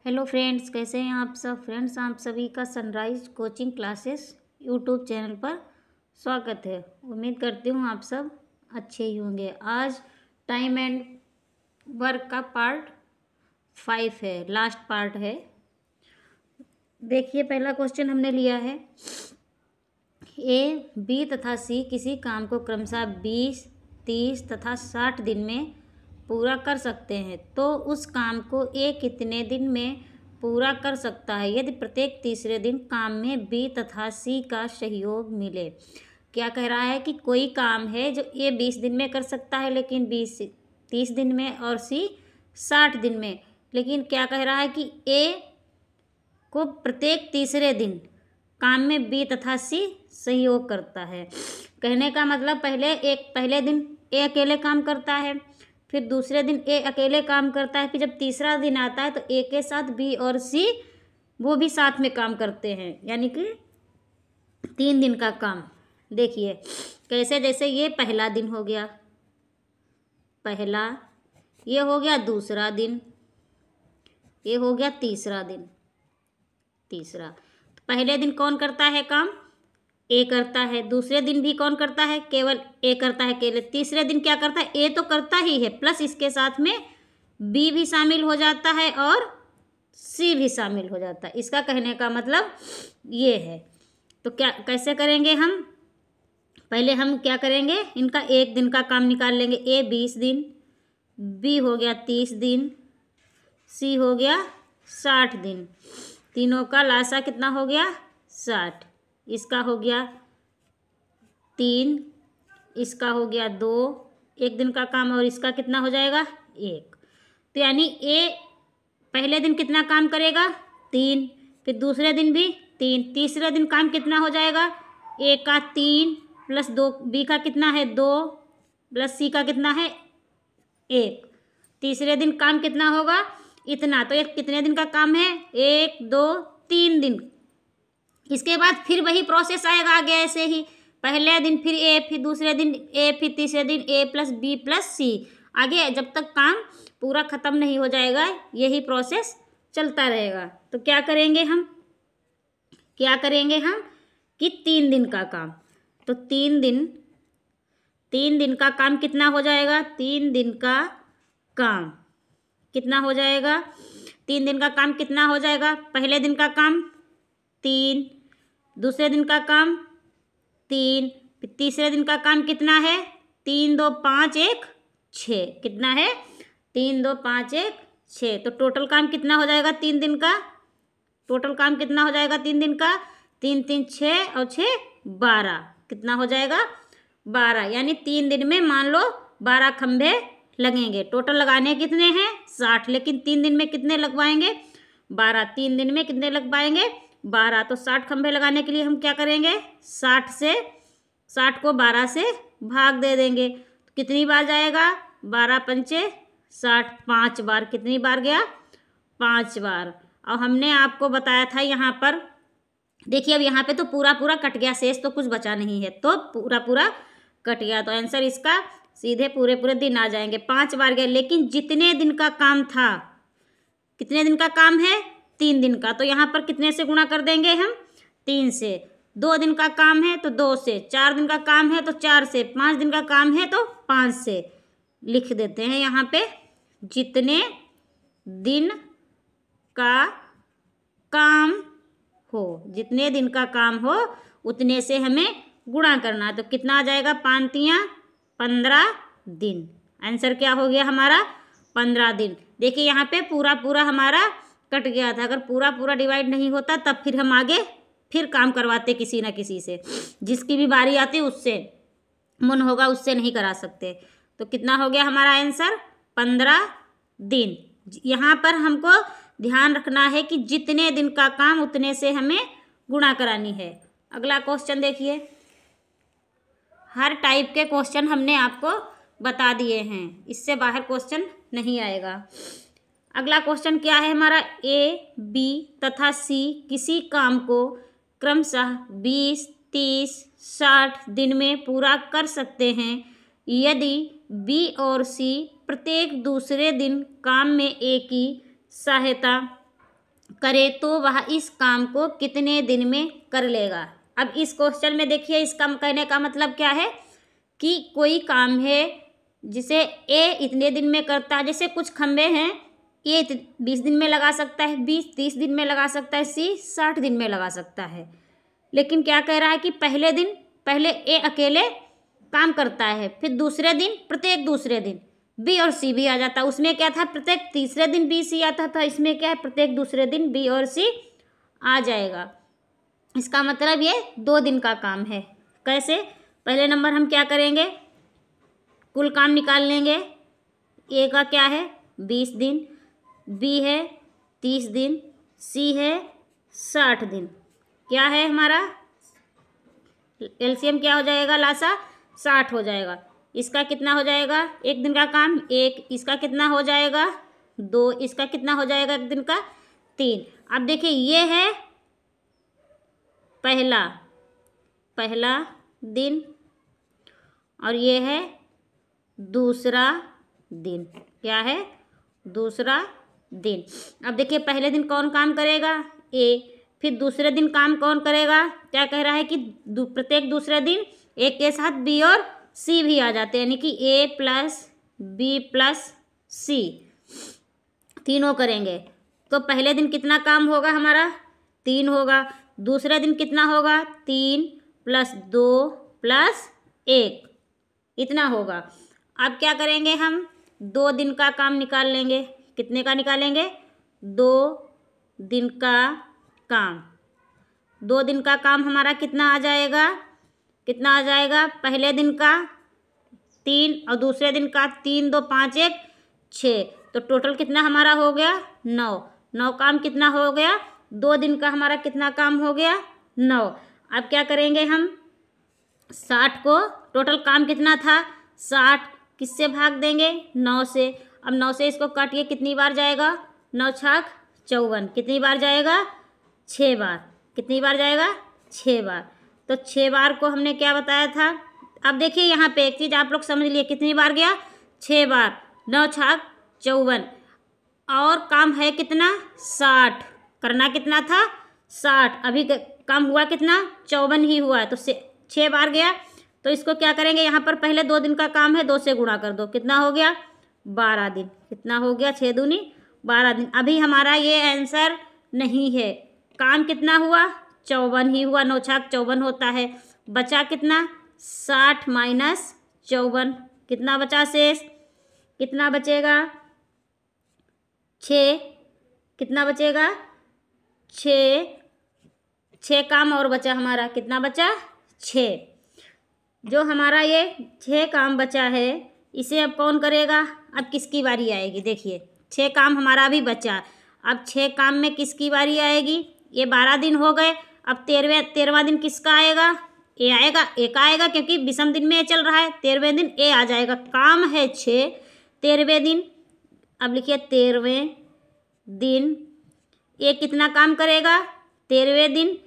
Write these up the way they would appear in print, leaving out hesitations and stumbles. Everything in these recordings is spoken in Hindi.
हेलो फ्रेंड्स, कैसे हैं आप सब। फ्रेंड्स, आप सभी का sunrise coaching classes YouTube channel पर स्वागत है। उम्मीद करती हूँ आप सब अच्छे ही होंगे। आज टाइम एंड वर्क का पार्ट 5 है, लास्ट पार्ट है। देखिए, पहला क्वेश्चन हमने लिया है, ए, बी तथा सी किसी काम को क्रमशः 20, 30 तथा 60 दिन में पूरा कर सकते हैं, तो उस काम को ए कितने दिन में पूरा कर सकता है यदि प्रत्येक तीसरे दिन काम में बी तथा सी का सहयोग मिले। क्या कह रहा है कि कोई काम है जो ए 20 दिन में कर सकता है, लेकिन बी 30 दिन में और सी 60 दिन में। लेकिन क्या कह रहा है कि ए को प्रत्येक तीसरे दिन काम में बी तथा सी सहयोग करता है। कहने का मतलब पहले दिन ए अकेले काम करता है, फिर दूसरे दिन ए अकेले काम करता है, फिर जब तीसरा दिन आता है तो ए के साथ बी और सी वो भी साथ में काम करते हैं, यानी कि 3 दिन का काम। देखिए कैसे, जैसे ये पहला दिन हो गया, पहला, ये हो गया दूसरा दिन, ये हो गया तीसरा दिन, तीसरा। तो पहले दिन कौन करता है काम? ए करता है। दूसरे दिन भी कौन करता है? केवल ए करता है केवल। तीसरे दिन क्या करता है? ए तो करता ही है, प्लस इसके साथ में बी भी शामिल हो जाता है और सी भी शामिल हो जाता है। इसका कहने का मतलब ये है। तो क्या कैसे करेंगे हम? पहले हम क्या करेंगे, इनका एक दिन का काम निकाल लेंगे। ए 20 दिन, बी हो गया 30 दिन, सी हो गया 60 दिन। तीनों का लासा कितना हो गया? 60। इसका हो गया 3, इसका हो गया 2, एक दिन का काम, और इसका कितना हो जाएगा? 1। तो यानी ए पहले दिन कितना काम करेगा? 3, फिर दूसरे दिन भी 3, तीसरे दिन काम कितना हो जाएगा? ए का 3 प्लस 2, बी का कितना है? 2 प्लस सी का कितना है? 1। तीसरे दिन काम कितना होगा? इतना। तो ये कितने दिन का काम है? 1, 2, 3 दिन। इसके बाद फिर वही प्रोसेस आएगा आगे, ऐसे ही पहले दिन फिर ए, फिर दूसरे दिन ए, फिर तीसरे दिन ए प्लस बी प्लस सी, आगे जब तक काम पूरा ख़त्म नहीं हो जाएगा यही प्रोसेस चलता रहेगा। तो क्या करेंगे हम कि 3 दिन का काम। तो 3 दिन का काम कितना हो जाएगा? 3 दिन का काम कितना हो जाएगा? 3 दिन का काम कितना हो जाएगा? पहले दिन का काम 3, दूसरे दिन का काम 3, फिर तीसरे दिन का काम कितना है? 3, 2, 5, 1, 6। कितना है? 3, 2, 5, 1, 6। तो टोटल काम कितना हो जाएगा 3 दिन का? टोटल काम कितना हो जाएगा 3 दिन का? 3, 3, 6 और 6 12। कितना हो जाएगा? 12। यानी 3 दिन में मान लो 12 खंभे लगेंगे। टोटल लगाने कितने हैं? 60। लेकिन 3 दिन में कितने लगवाएंगे? 12। 3 दिन में कितने लग पाएंगे? 12। तो 60 खंभे लगाने के लिए हम क्या करेंगे? 60 को 12 से भाग दे देंगे। तो कितनी बार जाएगा? 12 पंचे 60, 5 बार। कितनी बार गया? 5 बार। और हमने आपको बताया था यहाँ पर, देखिए अब यहाँ पे तो पूरा पूरा कट गया, शेष तो कुछ बचा नहीं है, तो पूरा पूरा कट गया। तो आंसर इसका सीधे पूरे पूरे दिन आ जाएंगे। 5 बार गए, लेकिन जितने दिन का काम था, कितने दिन का काम है? 3 दिन का। तो यहाँ पर कितने से गुणा कर देंगे हम? 3 से। 2 दिन का काम है तो 2 से, 4 दिन का काम है तो 4 से, 5 दिन का काम है तो 5 से। लिख देते हैं यहाँ पे, जितने दिन का काम हो, जितने दिन का काम हो उतने से हमें गुणा करना है। तो कितना आ जाएगा? 5 तियां 15 दिन। आंसर क्या हो गया हमारा? 15 दिन। देखिए यहाँ पे पूरा पूरा हमारा कट गया था। अगर पूरा पूरा डिवाइड नहीं होता तब फिर हम आगे फिर काम करवाते किसी ना किसी से, जिसकी भी बारी आती उससे, मन होगा उससे नहीं करा सकते। तो कितना हो गया हमारा आंसर? 15 दिन। यहाँ पर हमको ध्यान रखना है कि जितने दिन का काम उतने से हमें गुणा करानी है। अगला क्वेश्चन देखिए, हर टाइप के क्वेश्चन हमने आपको बता दिए हैं, इससे बाहर क्वेश्चन नहीं आएगा। अगला क्वेश्चन क्या है हमारा? ए, बी तथा सी किसी काम को क्रमशः 20, 30, 60 दिन में पूरा कर सकते हैं यदि बी और सी प्रत्येक दूसरे दिन काम में ए की सहायता करे तो वह इस काम को कितने दिन में कर लेगा। अब इस क्वेश्चन में देखिए, इसका कहने का मतलब क्या है कि कोई काम है जिसे ए इतने दिन में करता है। जैसे कुछ खंबे हैं, ए 20 दिन में लगा सकता है, बी 30 दिन में लगा सकता है, सी 60 दिन में लगा सकता है। लेकिन क्या कह रहा है कि पहले ए अकेले काम करता है, फिर दूसरे दिन प्रत्येक दूसरे दिन बी और सी भी आ जाता है। उसमें क्या था, प्रत्येक तीसरे दिन बी सी आता था, इसमें क्या है, प्रत्येक दूसरे दिन बी और सी आ जाएगा। इसका मतलब ये 2 दिन का काम है। कैसे, पहले नंबर हम क्या करेंगे, कुल काम निकाल लेंगे। ए का क्या है 20 दिन, बी है 30 दिन, सी है 60 दिन। क्या है हमारा एलसीएम क्या हो जाएगा, लासा 60 हो जाएगा। इसका कितना हो जाएगा, एक दिन का काम 1, इसका कितना हो जाएगा 2, इसका कितना हो जाएगा एक दिन का 3। अब देखिए ये है पहला दिन और ये है दूसरा दिन। क्या है, दूसरा दिन। अब देखिए पहले दिन कौन काम करेगा, ए, फिर दूसरे दिन काम कौन करेगा, क्या कह रहा है कि प्रत्येक दूसरे दिन एक के साथ बी और सी भी आ जाते हैं, यानी कि ए प्लस बी प्लस सी तीनों करेंगे। तो पहले दिन कितना काम होगा हमारा 3 होगा, दूसरे दिन कितना होगा 3 + 2 + 1 इतना होगा। अब क्या करेंगे हम 2 दिन का काम निकाल लेंगे। कितने का निकालेंगे, 2 दिन का काम। 2 दिन का काम हमारा कितना आ जाएगा, पहले दिन का 3 और दूसरे दिन का 3 2 5 1 6, तो टोटल कितना हमारा हो गया 9 काम कितना हो गया, 2 दिन का हमारा कितना काम हो गया 9। अब क्या करेंगे हम 60 को, टोटल काम कितना था 60, किससे भाग देंगे 9 से। अब 9 से इसको काटिए, कितनी बार जाएगा 9 छाक 54, कितनी बार जाएगा 6 बार, कितनी बार जाएगा 6 बार। तो 6 बार को हमने क्या बताया था। अब देखिए यहाँ पे एक चीज़ आप लोग समझ लिए, कितनी बार गया 6 बार, 9 छाक 54 और काम है कितना 60, करना कितना था 60, अभी काम हुआ कितना 54 ही हुआ है, तो 6 बार गया। तो इसको क्या करेंगे, यहाँ पर पहले 2 दिन का काम है, 2 से गुणा कर दो, कितना हो गया 12 दिन, कितना हो गया 6 दूनी 12 दिन। अभी हमारा ये आंसर नहीं है, काम कितना हुआ 54 ही हुआ, 9 छाक 54 होता है, बचा कितना 60 - 54, कितना बचा शेष, कितना बचेगा 6, कितना बचेगा 6 काम और बचा हमारा, कितना बचा 6। जो हमारा ये 6 काम बचा है इसे अब कौन करेगा, अब किसकी बारी आएगी। देखिए 6 काम हमारा भी बचा, अब 6 काम में किसकी बारी आएगी, ये 12 दिन हो गए, अब 13वां दिन किसका आएगा, ए आएगा, ए का आएगा क्योंकि विषम दिन में ए चल रहा है, 13वें दिन ए आ जाएगा। काम है 6, 13वें दिन, अब लिखिए 13वें दिन ए कितना काम करेगा, 13वें दिन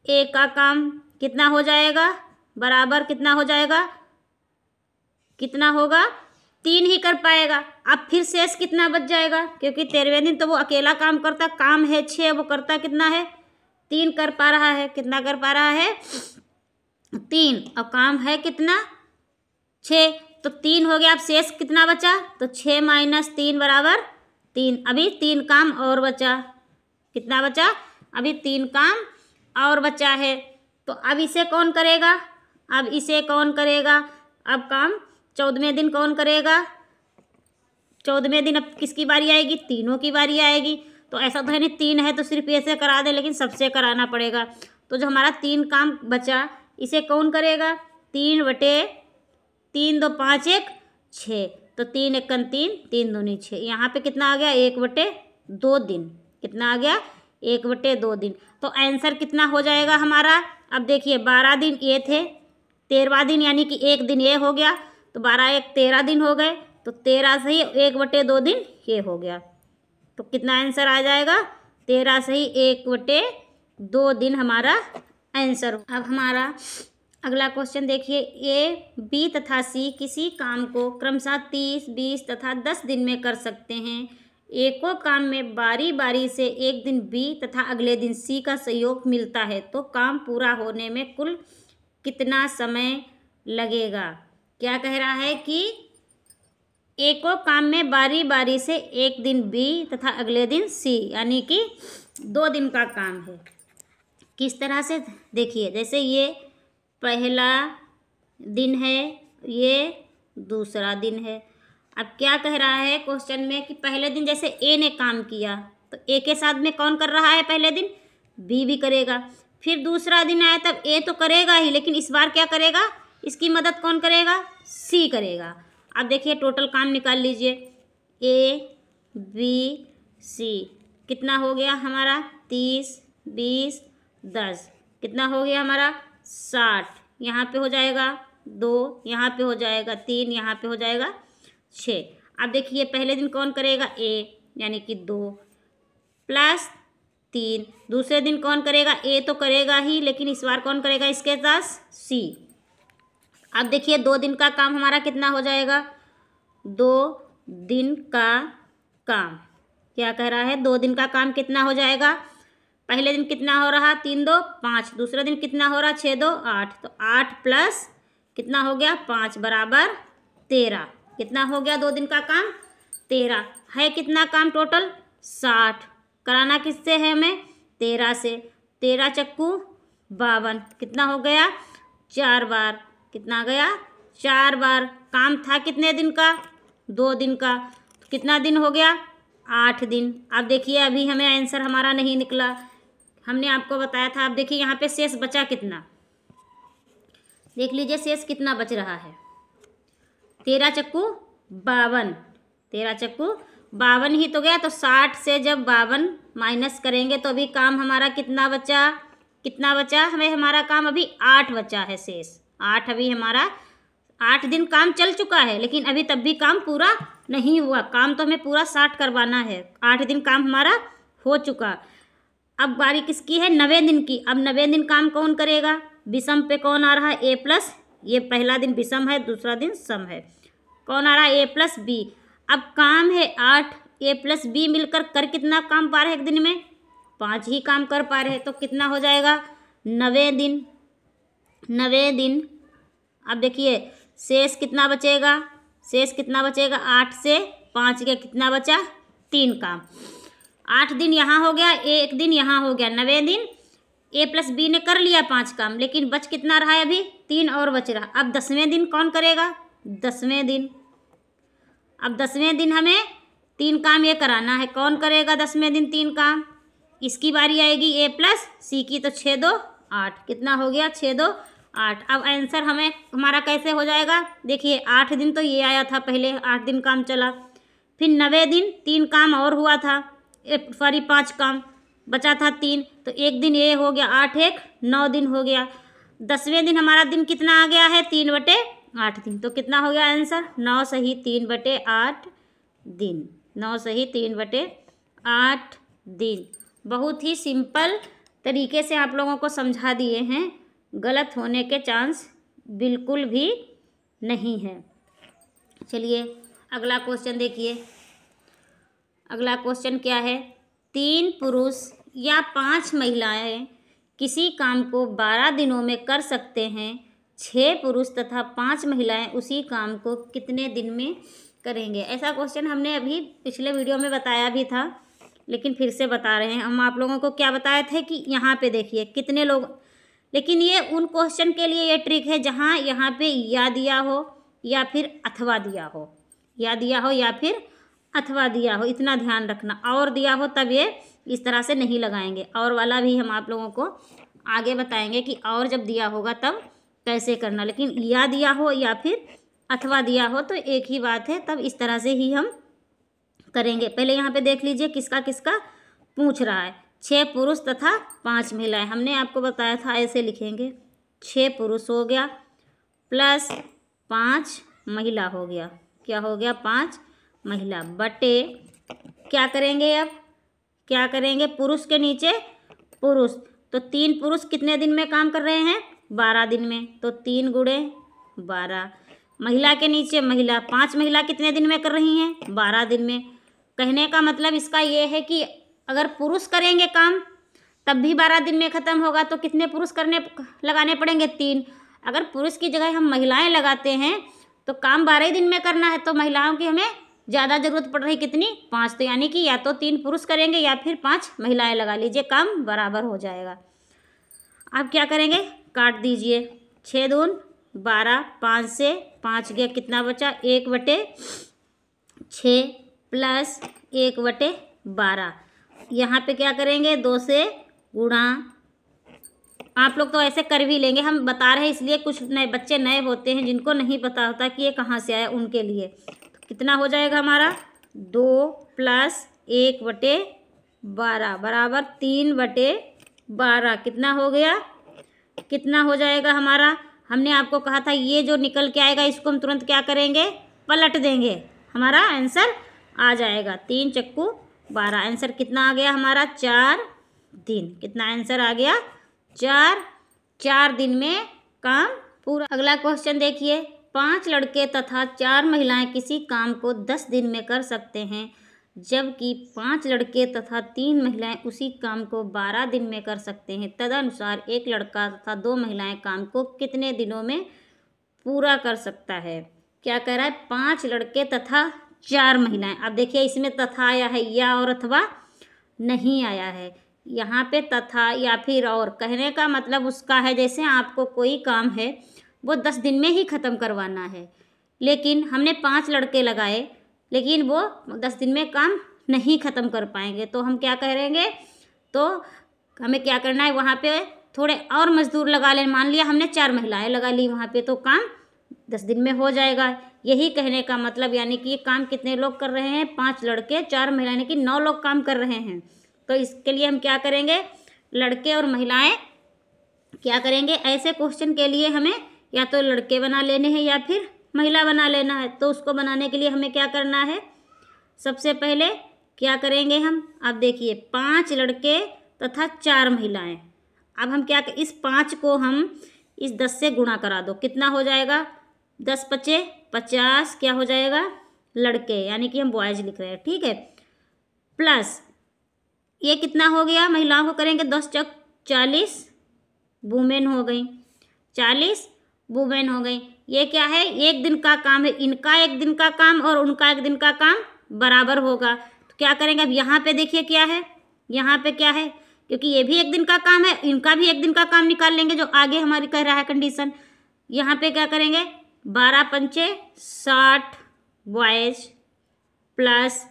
ए का काम कितना हो जाएगा, बराबर कितना हो जाएगा, कितना होगा 3 ही कर पाएगा। अब फिर शेष कितना बच जाएगा, क्योंकि 13वें दिन तो वो अकेला काम करता, काम है 6, वो करता कितना है 3 कर पा रहा है, कितना कर पा रहा है 3, और काम है कितना 6, तो 3 हो गया। अब शेष कितना बचा, तो 6 - 3 = 3, अभी 3 काम और बचा, कितना बचा, अभी 3 काम और बचा है। तो अब इसे कौन करेगा, अब काम 14वें दिन कौन करेगा, 14वें दिन अब किसकी बारी आएगी, तीनों की बारी आएगी। तो ऐसा तो है नहीं 3 है तो सिर्फ ऐसे करा दे, लेकिन सबसे कराना पड़ेगा। तो जो हमारा 3 काम बचा इसे कौन करेगा, 3/3 2 5 1 6, तो 3 × 1 3, 3 दूनी 6, यहाँ पे कितना आ गया 1/2 दिन, कितना आ गया 1/2 दिन। तो आंसर कितना हो जाएगा हमारा, अब देखिए 12 दिन ये थे, 13वां दिन यानी कि 1 दिन ये हो गया, तो 12 × 1 13 दिन हो गए, तो 13 से ही 1/2 दिन ये हो गया, तो कितना आंसर आ जाएगा 13 से ही 1/2 दिन हमारा आंसर। अब हमारा अगला क्वेश्चन देखिए, ए बी तथा सी किसी काम को क्रमशः 30 20 तथा 10 दिन में कर सकते हैं। एको काम में बारी बारी से एक दिन बी तथा अगले दिन सी का सहयोग मिलता है तो काम पूरा होने में कुल कितना समय लगेगा। क्या कह रहा है कि एको काम में बारी बारी से एक दिन बी तथा अगले दिन सी, यानी कि 2 दिन का काम है। किस तरह से देखिए, जैसे ये पहला दिन है, ये दूसरा दिन है। अब क्या कह रहा है क्वेश्चन में कि पहले दिन जैसे ए ने काम किया तो ए के साथ में कौन कर रहा है, पहले दिन बी भी करेगा। फिर दूसरा दिन आया तब ए तो करेगा ही, लेकिन इस बार क्या करेगा, इसकी मदद कौन करेगा, सी करेगा। अब देखिए टोटल काम निकाल लीजिए, ए बी सी कितना हो गया हमारा, 30 20 10 कितना हो गया हमारा 60। यहाँ पे हो जाएगा 2, यहाँ पे हो जाएगा 3, यहाँ पे हो जाएगा 6। अब देखिए पहले दिन कौन करेगा, ए यानी कि 2 प्लस 3। दूसरे दिन कौन करेगा, ए तो करेगा ही, लेकिन इस बार कौन करेगा इसके साथ, सी। अब देखिए 2 दिन का काम हमारा कितना हो जाएगा, 2 दिन का काम। क्या कह रहा है, 2 दिन का काम कितना हो जाएगा, पहले दिन कितना हो रहा, 3 2 5, दूसरे दिन कितना हो रहा, 6 2 8, तो 8 प्लस कितना हो गया 5 बराबर 13। कितना हो गया 2 दिन का काम, 13 है। कितना काम टोटल 60। कराना किससे है हमें, 13 से। 13 चक्कू 52, कितना हो गया 4 बार। कितना गया 4 बार। काम था कितने दिन का, 2 दिन का, तो कितना दिन हो गया 8 दिन। अब देखिए अभी हमें आंसर हमारा नहीं निकला, हमने आपको बताया था। अब देखिए यहाँ पे शेष बचा कितना, देख लीजिए शेष कितना बच रहा है, 13 चक्कू 52, 13 चक्कू 52 ही तो गया। तो 60 से जब 52 माइनस करेंगे तो अभी काम हमारा कितना बचा, कितना बचा हमें, हमारा काम अभी 8 बचा है शेष। 8 अभी हमारा 8 दिन काम चल चुका है, लेकिन अभी तब भी काम पूरा नहीं हुआ। काम तो हमें पूरा 60 करवाना है, 8 दिन काम हमारा हो चुका। अब बारी किसकी है, 90 दिन की। अब 90 दिन काम कौन करेगा, विषम पे कौन आ रहा है, ए प्लस, ये पहला दिन विषम है, दूसरा दिन सम है, कौन आ रहा है, ए प्लस बी। अब काम है 8, ए प्लस बी मिलकर कर कितना काम पा रहे हैं एक दिन में, 5 ही काम कर पा रहे हैं। तो कितना हो जाएगा 90 दिन, 90 दिन। अब देखिए शेष कितना बचेगा, शेष कितना बचेगा, 8 से 5 के कितना बचा, 3 काम। 8 दिन यहाँ हो गया, 1 दिन यहाँ हो गया, 90 दिन। ए प्लस बी ने कर लिया 5 काम, लेकिन बच कितना रहा है, अभी 3 और बच रहा। अब 10वें दिन कौन करेगा, 10वें दिन। अब 10वें दिन हमें 3 काम ये कराना है, कौन करेगा 10वें दिन 3 काम, इसकी बारी आएगी ए प्लस सी की। तो 6 2 8, कितना हो गया 6 2 8। अब आंसर हमें हमारा कैसे हो जाएगा, देखिए 8 दिन तो ये आया था पहले, 8 दिन काम चला, फिर 90 दिन 3 काम और हुआ था, सॉरी 5 काम बचा था 3, तो 1 दिन ये हो गया, 8 1 9 दिन हो गया। 10वें दिन हमारा दिन कितना आ गया है, 3/8 दिन। तो कितना हो गया आंसर, 9 सही 3/8 दिन, 9 सही 3/8 दिन। बहुत ही सिंपल तरीके से आप लोगों को समझा दिए हैं, गलत होने के चांस बिल्कुल भी नहीं है। चलिए अगला क्वेश्चन देखिए। अगला क्वेश्चन क्या है, 3 पुरुष या 5 महिलाएं किसी काम को 12 दिनों में कर सकते हैं। 6 पुरुष तथा 5 महिलाएं उसी काम को कितने दिन में करेंगे। ऐसा क्वेश्चन हमने अभी पिछले वीडियो में बताया भी था, लेकिन फिर से बता रहे हैं। हम आप लोगों को क्या बताए थे कि यहाँ पे देखिए कितने लोग, लेकिन ये उन क्वेश्चन के लिए ये ट्रिक है जहाँ यहाँ पे या दिया हो या फिर अथवा दिया हो, या दिया हो या फिर अथवा दिया हो, इतना ध्यान रखना। और दिया हो तब ये इस तरह से नहीं लगाएंगे। और वाला भी हम आप लोगों को आगे बताएंगे कि और जब दिया होगा तब कैसे करना, लेकिन या दिया हो या फिर अथवा दिया हो तो एक ही बात है, तब इस तरह से ही हम करेंगे। पहले यहाँ पे देख लीजिए किसका किसका पूछ रहा है, 6 पुरुष तथा 5 महिलाएं। हमने आपको बताया था ऐसे लिखेंगे, 6 पुरुष हो गया प्लस 5 महिला हो गया, क्या हो गया 5 महिला बटे, क्या करेंगे अब, क्या करेंगे, पुरुष के नीचे पुरुष, तो 3 पुरुष कितने दिन में काम कर रहे हैं, 12 दिन में, तो 3 गुणे 12। महिला के नीचे महिला, 5 महिला कितने दिन में कर रही हैं, 12 दिन में। कहने का मतलब इसका ये है कि अगर पुरुष करेंगे काम तब भी 12 दिन में ख़त्म होगा, तो कितने पुरुष लगाने पड़ेंगे? 3। अगर पुरुष की जगह हम महिलाएं लगाते हैं तो काम 12 ही दिन में करना है, तो महिलाओं की हमें ज़्यादा ज़रूरत पड़ रही कितनी? 5। तो यानी कि या तो 3 पुरुष करेंगे या फिर 5 महिलाएं लगा लीजिए, काम बराबर हो जाएगा। अब क्या करेंगे? काट दीजिए। 6 दून 12, 5 से 5 गया, कितना बचा? 1/6 प्लस 1/12। यहाँ पे क्या करेंगे? 2 से गुणा। आप लोग तो ऐसे कर भी लेंगे, हम बता रहे हैं इसलिए, कुछ नए बच्चे नए होते हैं जिनको नहीं पता होता कि ये कहाँ से आया, उनके लिए। तो कितना हो जाएगा हमारा? 2 प्लस 1/12 बराबर 3/12। कितना हो गया? कितना हो जाएगा हमारा? हमने आपको कहा था ये जो निकल के आएगा इसको हम तुरंत क्या करेंगे? पलट देंगे, हमारा आंसर आ जाएगा। 3 चक्कू 12। आंसर कितना आ गया हमारा? 4 दिन। कितना आंसर आ गया? 4 दिन में काम पूरा। अगला क्वेश्चन देखिए। 5 लड़के तथा 4 महिलाएं किसी काम को 10 दिन में कर सकते हैं, जबकि 5 लड़के तथा 3 महिलाएं उसी काम को 12 दिन में कर सकते हैं। तदनुसार एक लड़का तथा 2 महिलाएं काम को कितने दिनों में पूरा कर सकता है? क्या कह रहा है? 5 लड़के तथा 4 महिलाएं। अब देखिए इसमें तथा आया है, या और अथवा नहीं आया है। यहाँ पे तथा या फिर और, कहने का मतलब उसका है जैसे आपको कोई काम है वो 10 दिन में ही ख़त्म करवाना है, लेकिन हमने 5 लड़के लगाए लेकिन वो 10 दिन में काम नहीं ख़त्म कर पाएंगे, तो हम क्या करेंगे? तो हमें क्या करना है? वहाँ पे थोड़े और मज़दूर लगा लें। मान लिया हमने 4 महिलाएं लगा ली वहाँ पे, तो काम 10 दिन में हो जाएगा। यही कहने का मतलब, यानी कि ये काम कितने लोग कर रहे हैं? 5 लड़के 4 महिलाएं, यानी कि 9 लोग काम कर रहे हैं। तो इसके लिए हम क्या करेंगे? लड़के और महिलाएं क्या करेंगे? ऐसे क्वेश्चन के लिए हमें या तो लड़के बना लेने हैं या फिर महिला बना लेना है। तो उसको बनाने के लिए हमें क्या करना है? सबसे पहले क्या करेंगे हम? अब देखिए 5 लड़के तथा 4 महिलाएं। अब हम क्या, इस 5 को हम इस 10 से गुणा करा दो। कितना हो जाएगा? 10 × 5 = 50। क्या हो जाएगा? लड़के, यानी कि हम बॉयज लिख रहे हैं, ठीक है। प्लस ये कितना हो गया? महिलाओं को करेंगे 10 × 40 वुमेन हो गई, 40 वुमेन हो गई। ये क्या है? 1 दिन का काम है। इनका 1 दिन का काम और उनका 1 दिन का काम बराबर होगा। तो क्या करेंगे? अब यहाँ पे देखिए क्या है, यहाँ पे क्या है, क्योंकि ये भी 1 दिन का काम है, इनका भी 1 दिन का काम निकाल लेंगे जो आगे हमारी कह रहा है कंडीशन। यहाँ पे क्या करेंगे? 12 × 5 = 60 बॉयज प्लस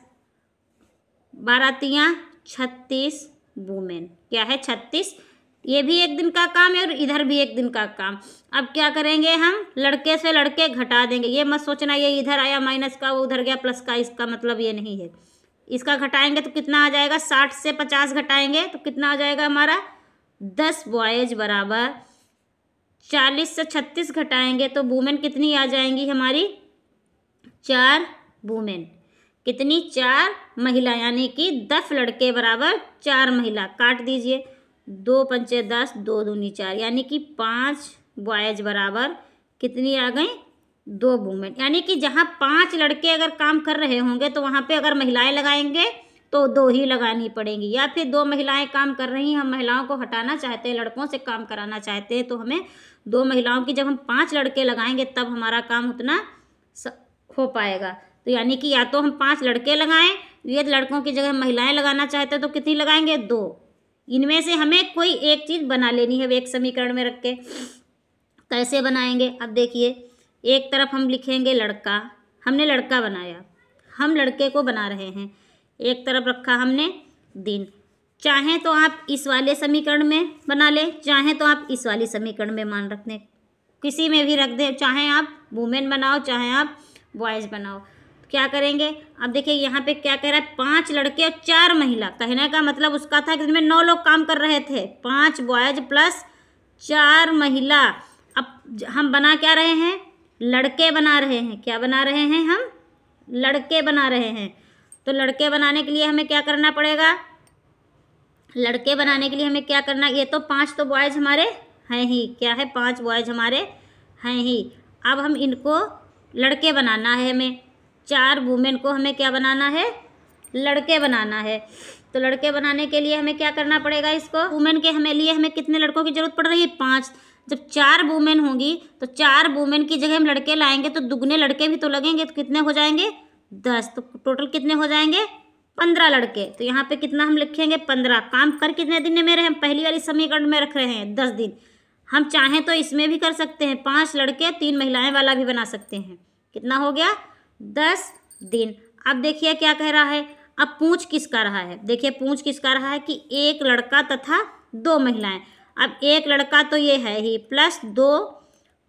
12 × 3 = 36 वुमेन। क्या है? 36। ये भी 1 दिन का काम है और इधर भी 1 दिन का काम। अब क्या करेंगे? हम लड़के से लड़के घटा देंगे। ये मत सोचना ये इधर आया माइनस का, वो उधर गया प्लस का, इसका मतलब ये नहीं है। इसका घटाएंगे तो कितना आ जाएगा? 60 से 50 घटाएंगे तो कितना आ जाएगा हमारा? 10 बॉयज बराबर 40 से 36 घटाएंगे तो वुमेन कितनी आ जाएंगी हमारी? 4 वुमेन। कितनी? 4 महिला, यानी कि 10 लड़के बराबर 4 महिला। काट दीजिए। 2 × 5 = 10, 2 दूनी 4, यानी कि 5 बॉयज बराबर कितनी आ गई? 2 वुमेन। यानी कि जहाँ 5 लड़के अगर काम कर रहे होंगे तो वहाँ पे अगर महिलाएं लगाएंगे तो 2 ही लगानी पड़ेंगी, या फिर 2 महिलाएं काम कर रही हैं, हम महिलाओं को हटाना चाहते हैं, लड़कों से काम कराना चाहते हैं, तो हमें 2 महिलाओं की, जब हम 5 लड़के लगाएंगे तब हमारा काम उतना हो पाएगा। तो यानी कि या तो हम 5 लड़के लगाएं, ये लड़कों की जगह महिलाएं लगाना चाहते हैं तो कितनी लगाएंगे? 2। इनमें से हमें कोई एक चीज़ बना लेनी है एक समीकरण में रख के। कैसे बनाएंगे? अब देखिए, एक तरफ हम लिखेंगे लड़का, हमने लड़का बनाया, हम लड़के को बना रहे हैं। एक तरफ रखा हमने दिन। चाहें तो आप इस वाले समीकरण में बना लें, चाहें तो आप इस वाले समीकरण में मान रख दें, किसी में भी रख दें। चाहें आप वुमेन बनाओ, चाहें आप बॉयज़ बनाओ। क्या करेंगे? अब देखिए यहाँ पे क्या कह रहा है? 5 लड़के और 4 महिला। कहने का मतलब उसका था कि इसमें 9 लोग काम कर रहे थे, 5 बॉयज प्लस 4 महिला। अब हम बना क्या रहे हैं? लड़के बना रहे हैं। क्या बना रहे हैं? हम लड़के बना रहे हैं। तो लड़के बनाने के लिए हमें क्या करना पड़ेगा? लड़के बनाने के लिए हमें क्या करना? ये तो 5 तो बॉयज हमारे हैं ही। क्या है? 5 बॉयज हमारे हैं ही। अब हम इनको लड़के बनाना है, हमें 4 वुमेन को हमें क्या बनाना है? लड़के बनाना है। तो लड़के बनाने के लिए हमें क्या करना पड़ेगा, इसको वुमेन के हमें लिए हमें कितने लड़कों की ज़रूरत पड़ रही है, 5। जब 4 वुमेन होंगी तो 4 वुमेन की जगह हम लड़के लाएंगे तो दुगने लड़के भी तो लगेंगे, तो कितने हो जाएंगे, 10। तो टोटल कितने हो जाएंगे, 15 लड़के। तो यहाँ पे कितना हम लिखेंगे, 15। काम कर कितने दिन में रहे, हम पहली वाली समीकरण में रख रहे हैं 10 दिन। हम चाहें तो इसमें भी कर सकते हैं, 5 लड़के 3 महिलाएं वाला भी बना सकते हैं। कितना हो गया, 10 दिन। अब देखिए क्या कह रहा है, अब पूछ किसका रहा है, देखिए पूछ किसका रहा है कि 1 लड़का तथा 2 महिलाएं। अब 1 लड़का तो ये है ही, प्लस 2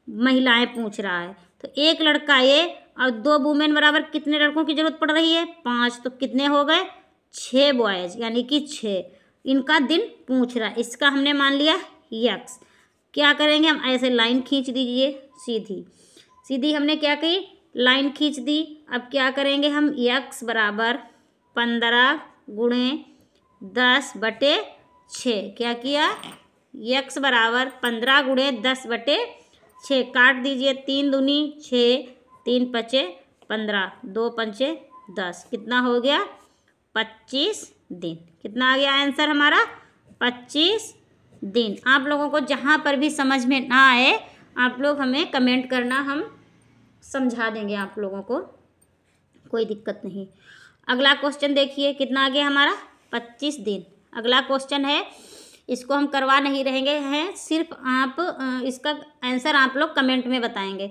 महिलाएं पूछ रहा है। तो 1 लड़का ये और 2 वुमेन बराबर कितने लड़कों की जरूरत पड़ रही है, 5। तो कितने हो गए, 6 बॉयज, यानी कि 6 इनका दिन पूछ रहा है। इसका हमने मान लिया यक्स। क्या करेंगे हम, ऐसे लाइन खींच दीजिए, सीधी सीधी हमने क्या की, लाइन खींच दी। अब क्या करेंगे हम, यक्स बराबर 15 गुणे 10/6। क्या किया, यक्स बराबर 15 गुणे 10/6। काट दीजिए, 3 दूनी 6, 3 पचे 15, 2 पंचे 10। कितना हो गया, 25 दिन। कितना आ गया आंसर हमारा, 25 दिन। आप लोगों को जहाँ पर भी समझ में ना आए आप लोग हमें कमेंट करना, हम समझा देंगे आप लोगों को, कोई दिक्कत नहीं। अगला क्वेश्चन देखिए कितना आ गया हमारा, 25 दिन। अगला क्वेश्चन है, इसको हम करवा नहीं रहेंगे हैं, सिर्फ आप इसका आंसर आप लोग कमेंट में बताएंगे।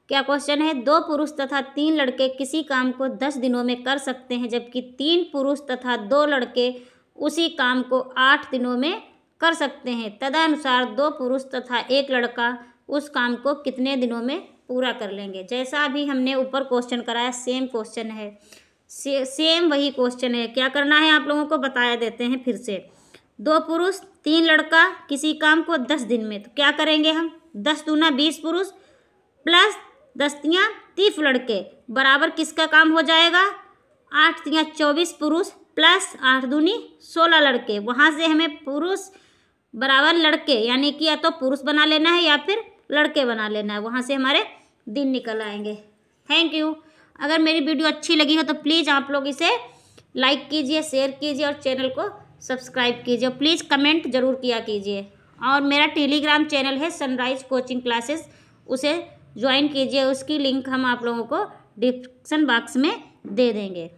क्या क्वेश्चन है, 2 पुरुष तथा 3 लड़के किसी काम को 10 दिनों में कर सकते हैं, जबकि 3 पुरुष तथा 2 लड़के उसी काम को 8 दिनों में कर सकते हैं। तदनुसार 2 पुरुष तथा 1 लड़का उस काम को कितने दिनों में पूरा कर लेंगे। जैसा अभी हमने ऊपर क्वेश्चन कराया सेम क्वेश्चन है, सेम वही क्वेश्चन है। क्या करना है आप लोगों को बताया देते हैं फिर से। 2 पुरुष 3 लड़का किसी काम को 10 दिन में, तो क्या करेंगे हम, 10 दूना 20 पुरुष प्लस 10 तियाँ 30 लड़के बराबर किसका काम हो जाएगा, 8 तियाँ 24 पुरुष प्लस 8 दूनी 16 लड़के। वहाँ से हमें पुरुष बराबर लड़के, यानी कि या तो पुरुष बना लेना है या फिर लड़के बना लेना है, वहाँ से हमारे दिन निकल आएंगे। Thank you. अगर मेरी वीडियो अच्छी लगी हो तो प्लीज़ आप लोग इसे लाइक कीजिए, शेयर कीजिए और चैनल को सब्सक्राइब कीजिए। प्लीज़ कमेंट ज़रूर किया कीजिए। और मेरा टेलीग्राम चैनल है सनराइज कोचिंग क्लासेस, उसे ज्वाइन कीजिए। उसकी लिंक हम आप लोगों को डिस्क्रिप्शन बॉक्स में दे देंगे।